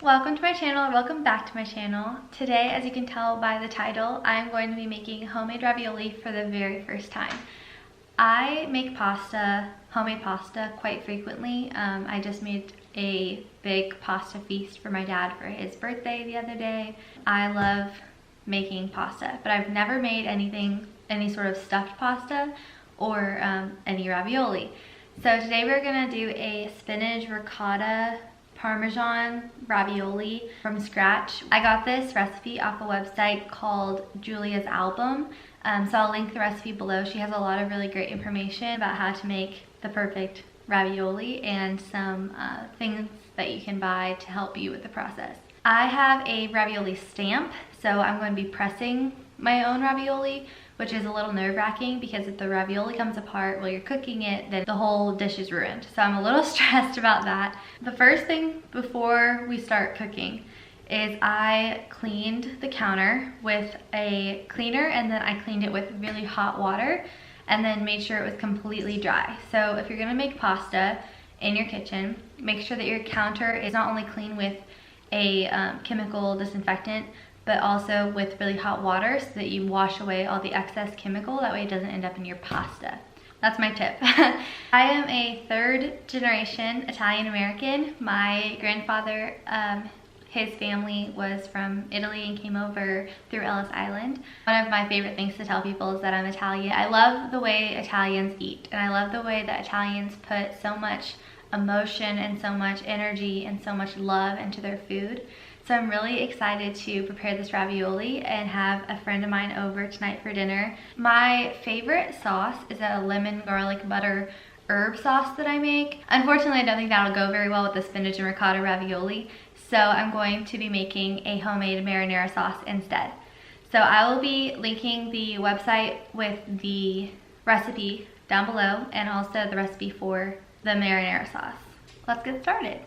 Welcome to my channel, or welcome back to my channel. Today, as you can tell by the title, I am going to be making homemade ravioli for the very first time. I make pasta, homemade pasta, quite frequently. I just made a big pasta feast for my dad for his birthday the other day. I love making pasta, but I've never made any sort of stuffed pasta or any ravioli. So today we're gonna do a spinach ricotta parmesan ravioli from scratch. I got this recipe off a website called Julia's Album. So I'll link the recipe below. She has a lot of really great information about how to make the perfect ravioli and some things that you can buy to help you with the process. I have a ravioli stamp, so I'm going to be pressing my own ravioli, which is a little nerve-wracking because if the ravioli comes apart while you're cooking it, then the whole dish is ruined. So I'm a little stressed about that. The first thing before we start cooking is I cleaned the counter with a cleaner, and then I cleaned it with really hot water and then made sure it was completely dry. So if you're gonna make pasta in your kitchen, make sure that your counter is not only clean with a chemical disinfectant, but also with really hot water so that you wash away all the excess chemical. That way it doesn't end up in your pasta. That's my tip. I am a third generation Italian American. My grandfather, his family was from Italy and came over through Ellis Island. One of my favorite things to tell people is that I'm Italian. I love the way Italians eat, and I love the way that Italians put so much emotion and so much energy and so much love into their food. So I'm really excited to prepare this ravioli and have a friend of mine over tonight for dinner. My favorite sauce is a lemon garlic butter herb sauce that I make. Unfortunately, I don't think that'll go very well with the spinach and ricotta ravioli, so I'm going to be making a homemade marinara sauce instead. So I will be linking the website with the recipe down below and also the recipe for the marinara sauce. Let's get started.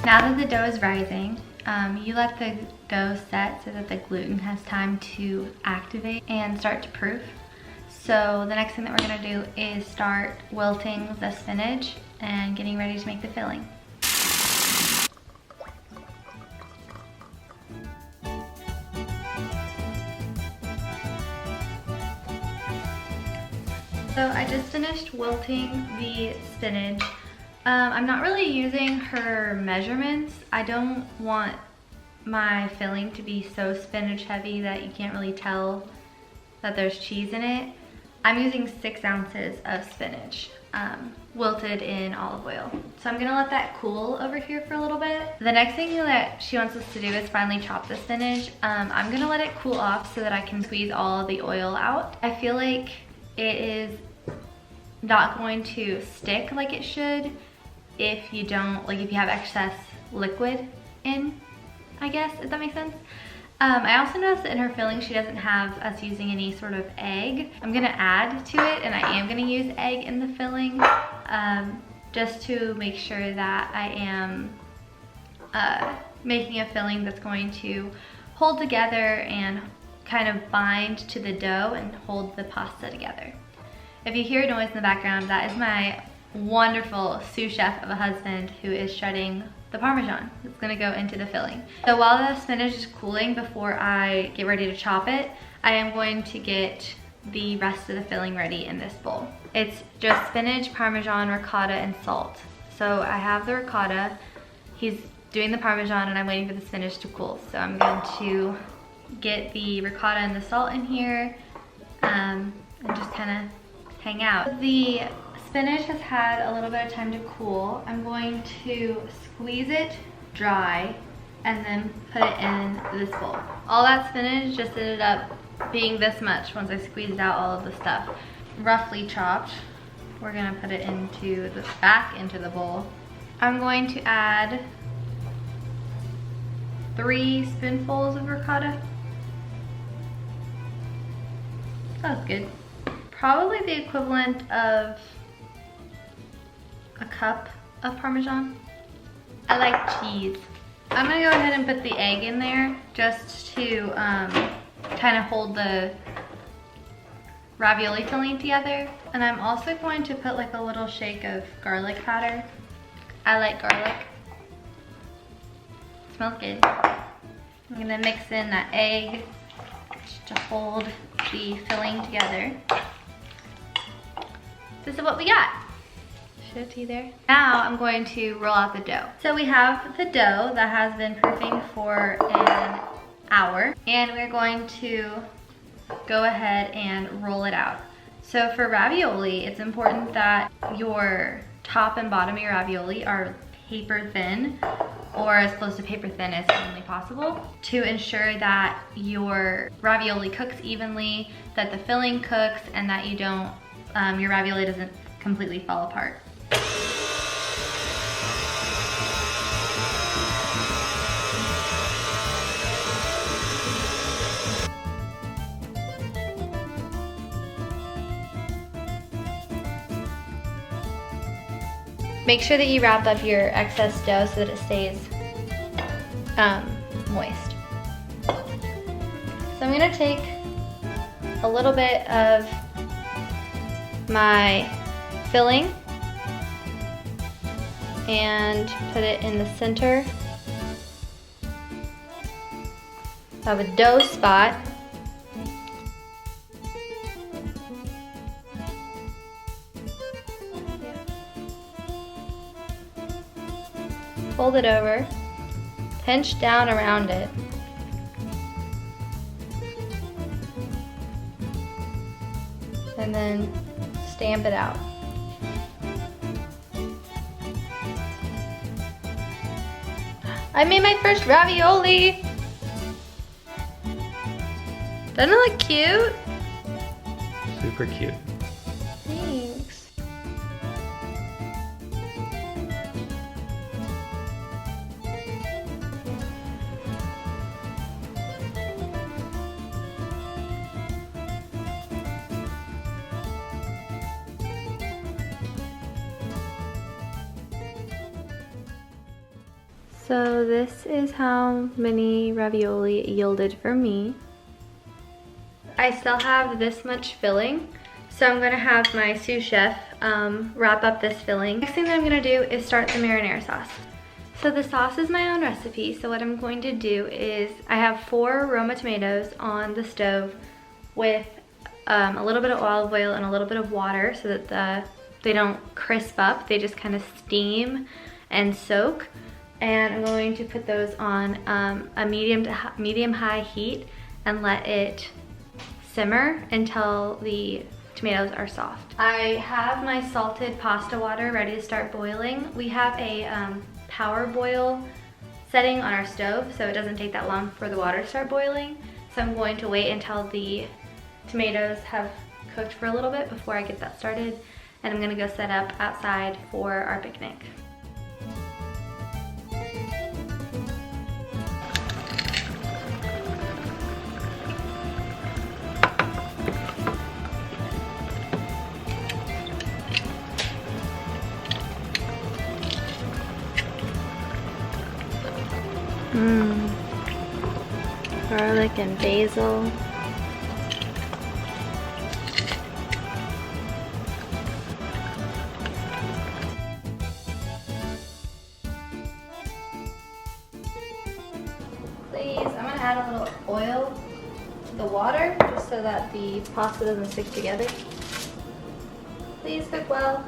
Now that the dough is rising, you let the dough set so that the gluten has time to activate and start to proof. So the next thing that we're gonna do is start wilting the spinach and getting ready to make the filling. So I just finished wilting the spinach. I'm not really using her measurements. I don't want my filling to be so spinach heavy that you can't really tell that there's cheese in it. I'm using 6 ounces of spinach, wilted in olive oil. So I'm gonna let that cool over here for a little bit. The next thing that she wants us to do is finally chop the spinach. I'm gonna let it cool off so that I can squeeze all of the oil out. I feel like it is not going to stick like it should if you don't, like if you have excess liquid in, I guess, if that makes sense. I also noticed that in her filling she doesn't have us using any sort of egg. I'm gonna add to it, and I am gonna use egg in the filling just to make sure that I am making a filling that's going to hold together and kind of bind to the dough and hold the pasta together. If you hear noise in the background, that is my wonderful sous chef of a husband who is shredding the parmesan. It's gonna go into the filling. So while the spinach is cooling before I get ready to chop it, I am going to get the rest of the filling ready in this bowl. It's just spinach, parmesan, ricotta, and salt. So I have the ricotta. He's doing the parmesan and I'm waiting for the spinach to cool. So I'm going to get the ricotta and the salt in here and just kind of hang out. The spinach has had a little bit of time to cool. I'm going to squeeze it dry and then put it in this bowl. All that spinach just ended up being this much once I squeezed out all of the stuff. Roughly chopped. We're gonna put it back into the bowl. I'm going to add 3 spoonfuls of ricotta. That's good. Probably the equivalent of a cup of Parmesan. I like cheese. I'm gonna go ahead and put the egg in there just to kind of hold the ravioli filling together. And I'm also going to put like a little shake of garlic powder. I like garlic. It smells good. I'm gonna mix in that egg just to hold the filling together. This is what we got. Show it to you there. Now I'm going to roll out the dough. So we have the dough that has been proofing for an hour, and we're going to go ahead and roll it out. So for ravioli, it's important that your top and bottom of your ravioli are paper thin, or as close to paper thin as humanly possible, to ensure that your ravioli cooks evenly, that the filling cooks, and that you don't, your ravioli doesn't completely fall apart. Make sure that you wrap up your excess dough so that it stays moist. So I'm gonna take a little bit of my filling and put it in the center of a dough spot. Fold it over, pinch down around it, and then stamp it out. I made my first ravioli! Doesn't it look cute? Super cute. Thanks. So this is how many ravioli it yielded for me. I still have this much filling, so I'm gonna have my sous chef wrap up this filling. Next thing that I'm gonna do is start the marinara sauce. So the sauce is my own recipe, so what I'm going to do is I have 4 Roma tomatoes on the stove with a little bit of olive oil and a little bit of water so that they don't crisp up, they just kind of steam and soak. And I'm going to put those on a medium-high heat and let it simmer until the tomatoes are soft. I have my salted pasta water ready to start boiling. We have a power boil setting on our stove, so it doesn't take that long for the water to start boiling. So I'm going to wait until the tomatoes have cooked for a little bit before I get that started. And I'm gonna go set up outside for our picnic. Garlic and basil. Please, I'm gonna add a little oil to the water just so that the pasta doesn't stick together. Please cook well.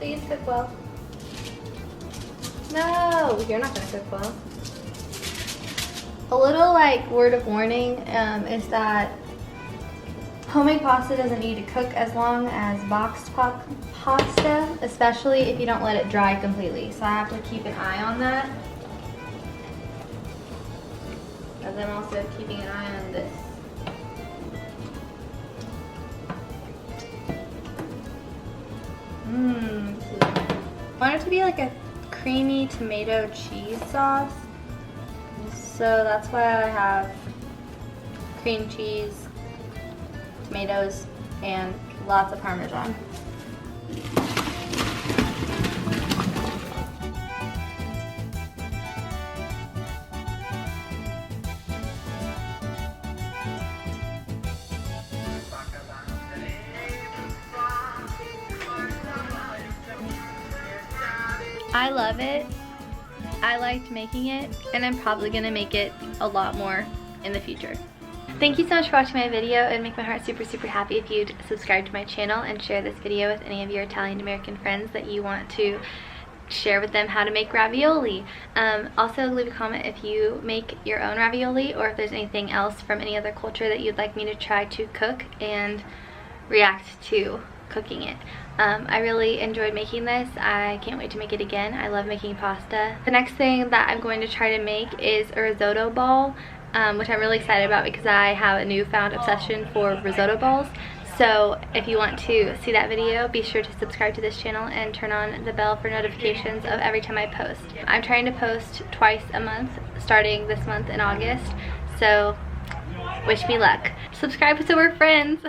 Please cook well. No, you're not gonna cook well. A little like word of warning is that homemade pasta doesn't need to cook as long as boxed pasta, especially if you don't let it dry completely. So I have to keep an eye on that. As I'm also keeping an eye on this. I want it to be like a creamy tomato cheese sauce. So that's why I have cream cheese, tomatoes, and lots of parmesan. I love it. I liked making it, and I'm probably gonna make it a lot more in the future. Thank you so much for watching my video. It would make my heart super, super happy if you'd subscribe to my channel and share this video with any of your Italian American friends that you want to share with them how to make ravioli. Also leave a comment if you make your own ravioli, or if there's anything else from any other culture that you'd like me to try to cook and react to cooking it. I really enjoyed making this. I can't wait to make it again. I love making pasta. The next thing that I'm going to try to make is a risotto ball, which I'm really excited about because I have a newfound obsession for risotto balls. So if you want to see that video, be sure to subscribe to this channel and turn on the bell for notifications of every time I post. I'm trying to post twice a month starting this month in August, so wish me luck. Subscribe so we're friends.